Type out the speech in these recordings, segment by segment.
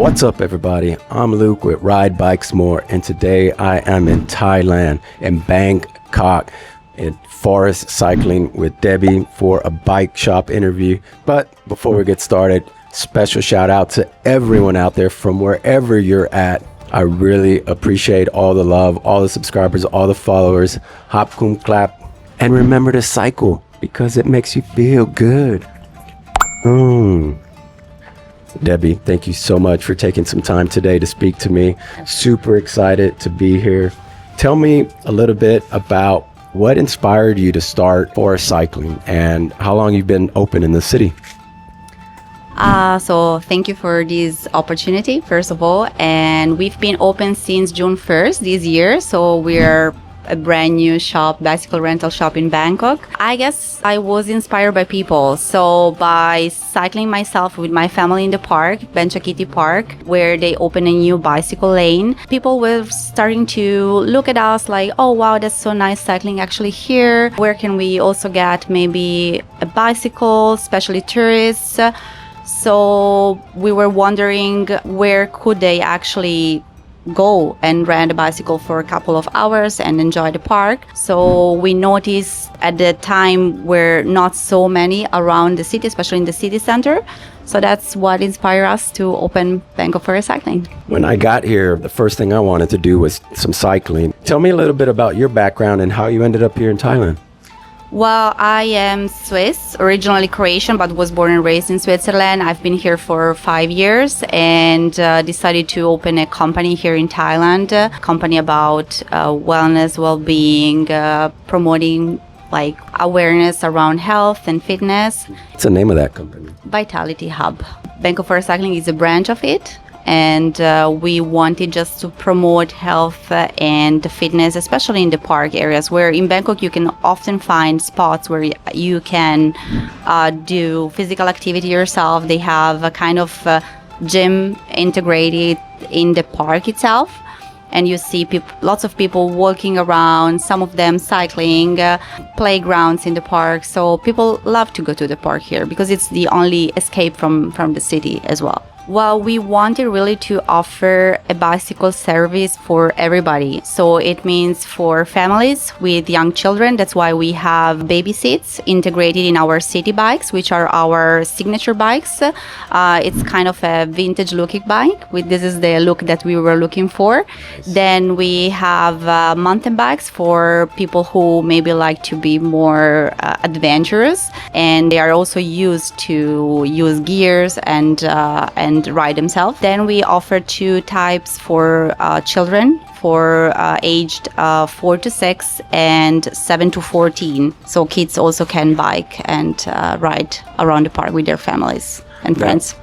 What's up, everybody? I'm Luke with RideBikesMore, and today I am in Thailand, in Bangkok, at Forest Cycling with Debbie for a bike shop interview. But before we get started, special shout out to everyone out there from wherever you're at. I really appreciate all the love, all the subscribers, all the followers. Hop, kum, clap. And remember to cycle because it makes you feel good. Debbie, thank you so much for taking some time today to speak to me. Super excited to be here. Tell me a little bit about what inspired you to start Forest Cycling and how long you've been open in the city. So thank you for this opportunity, first of all. And we've been open since June 1st this year. So we're a brand new shop, bicycle rental shop in Bangkok. I guess I was inspired by people. So by cycling myself with my family in the park, Benjakitti Park, where they opened a new bicycle lane, people were starting to look at us like, oh wow, that's so nice cycling actually here. Where can we also get maybe a bicycle, especially tourists? So we were wondering where could they actually go and rent a bicycle for a couple of hours and enjoy the park. So we noticed at the time were not so many around the city, especially in the city center. So that's what inspired us to open Bangkok Forest Cycling. When I got here, the first thing I wanted to do was some cycling. Tell me a little bit about your background and how you ended up here in Thailand. Well, I am Swiss, originally Croatian, but was born and raised in Switzerland. I've been here for 5 years and decided to open a company here in Thailand, a company about wellness, well-being, promoting like awareness around health and fitness. What's the name of that company? Vitality Hub. Bangkok Forest Cycling is a branch of it. And we wanted just to promote health and fitness, especially in the park areas, where in Bangkok you can often find spots where you can do physical activity yourself. They have a kind of gym integrated in the park itself. And you see lots of people walking around, some of them cycling, playgrounds in the park. So people love to go to the park here because it's the only escape from the city as well. Well, we wanted really to offer a bicycle service for everybody. So it means for families with young children. That's why we have baby seats integrated in our city bikes, which are our signature bikes. It's kind of a vintage looking bike. This is the look that we were looking for. Then we have mountain bikes for people who maybe like to be more adventurous. And they are also used to use gears and ride themselves. Then we offer two types for children for aged 4 to 6 and 7 to 14. So kids also can bike and ride around the park with their families and friends.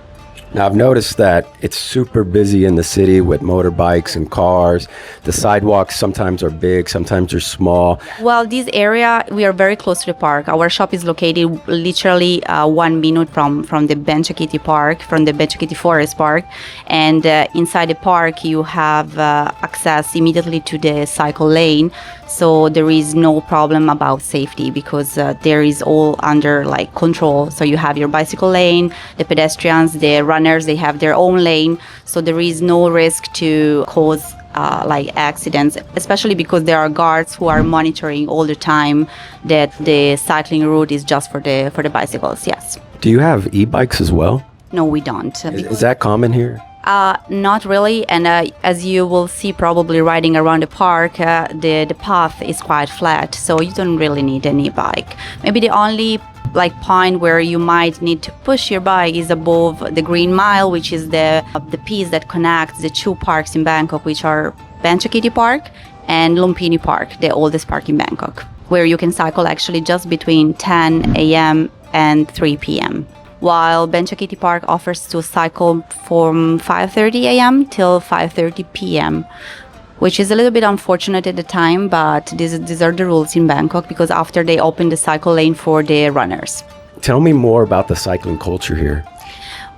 Now, I've noticed that it's super busy in the city with motorbikes and cars. The sidewalks sometimes are big, sometimes they're small. Well, this area, we are very close to the park. Our shop is located literally 1 minute from the Benjakitti Park, from the Benjakitti Forest Park. And inside the park, you have access immediately to the cycle lane. So there is no problem about safety because there is all under like control. So you have your bicycle lane, the pedestrians, the runners, they have their own lane. So there is no risk to cause like accidents, especially because there are guards who are monitoring all the time that the cycling route is just for the bicycles. Yes. Do you have e-bikes as well? No, we don't. Is that common here? Not really, and as you will see probably riding around the park, the path is quite flat, so you don't really need any bike. Maybe the only point where you might need to push your bike is above the Green Mile, which is the piece that connects the two parks in Bangkok, which are Benjakitti Park and Lumpini Park, the oldest park in Bangkok, where you can cycle actually just between 10 a.m. and 3 p.m. While Benjakitti Park offers to cycle from 5:30 a.m. till 5:30 p.m., which is a little bit unfortunate at the time, but these are the rules in Bangkok because after they open the cycle lane for the runners. Tell me more about the cycling culture here.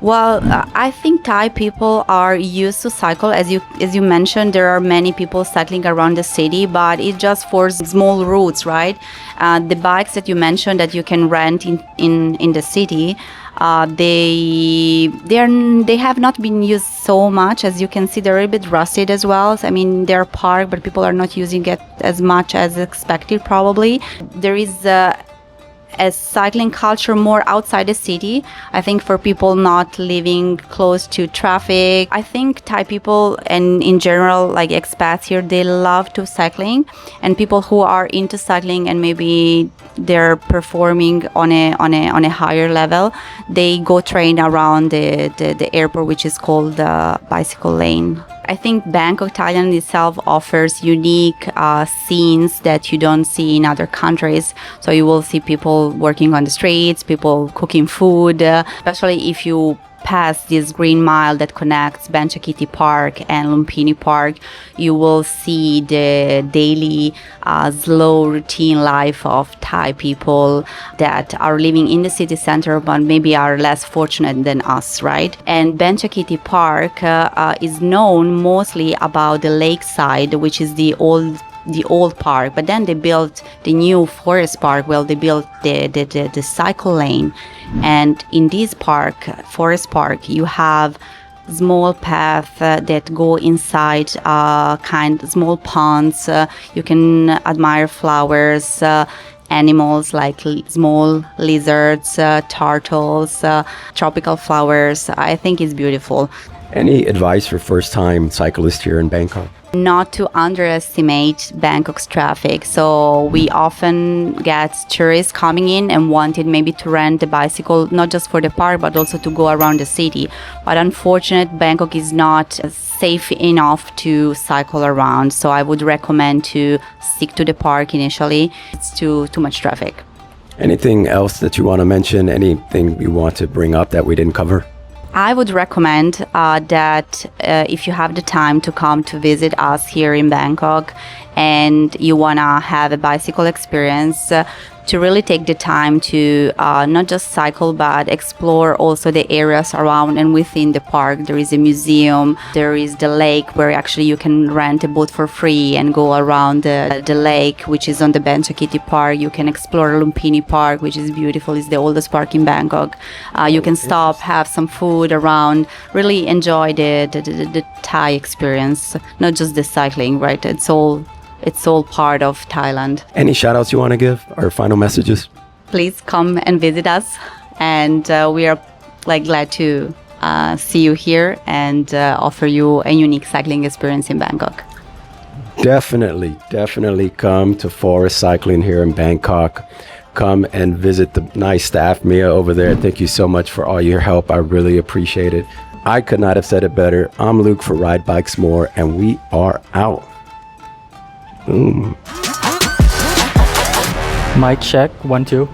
Well, I think Thai people are used to cycle. As you mentioned, there are many people cycling around the city, but it's just for small routes, right? The bikes that you mentioned that you can rent in the city, they have not been used so much. As you can see, they're a bit rusted as well. I mean, they're parked, but people are not using it as much as expected. Probably there is a cycling culture more outside the city. I think for people not living close to traffic, I think Thai people and in general like expats here, they love to cycling, and people who are into cycling and maybe they're performing on a higher level, they go train around the airport, which is called the bicycle lane. I think Bangkok, Thailand itself offers unique scenes that you don't see in other countries. So you will see people working on the streets, people cooking food, especially if you pass this green mile that connects Benjakitti Park and Lumpini Park, you will see the daily slow routine life of Thai people that are living in the city center but maybe are less fortunate than us, right? And Benjakitti Park is known mostly about the lakeside, which is the old park, but then they built the new forest park. Well, they built the cycle lane, and in this park, forest park, you have small paths that go inside small ponds. You can admire flowers, animals like small lizards, turtles, tropical flowers. I think it's beautiful. Any advice for first-time cyclists here in Bangkok? Not to underestimate Bangkok's traffic. So we often get tourists coming in and wanted maybe to rent a bicycle, not just for the park, but also to go around the city. But unfortunately, Bangkok is not safe enough to cycle around. So I would recommend to stick to the park initially. It's too much traffic. Anything else that you want to mention? Anything you want to bring up that we didn't cover? I would recommend that if you have the time to come to visit us here in Bangkok and you want to have a bicycle experience, to really take the time to not just cycle but explore also the areas around and within the park. There is a museum, there is the lake where actually you can rent a boat for free and go around the lake, which is on the Benjakitti Park. You can explore Lumpini Park, which is beautiful. It's the oldest park in Bangkok. You can stop, have some food around, really enjoy the Thai experience, not just the cycling, right? It's all part of Thailand. Any shout outs you want to give or final messages? Please come and visit us. And we are glad to see you here and offer you a unique cycling experience in Bangkok. Definitely come to Forest Cycling here in Bangkok. Come and visit the nice staff, Mia, over there. Thank you so much for all your help. I really appreciate it. I could not have said it better. I'm Luke for RideBikesMore, and we are out. Mic check, 1 2.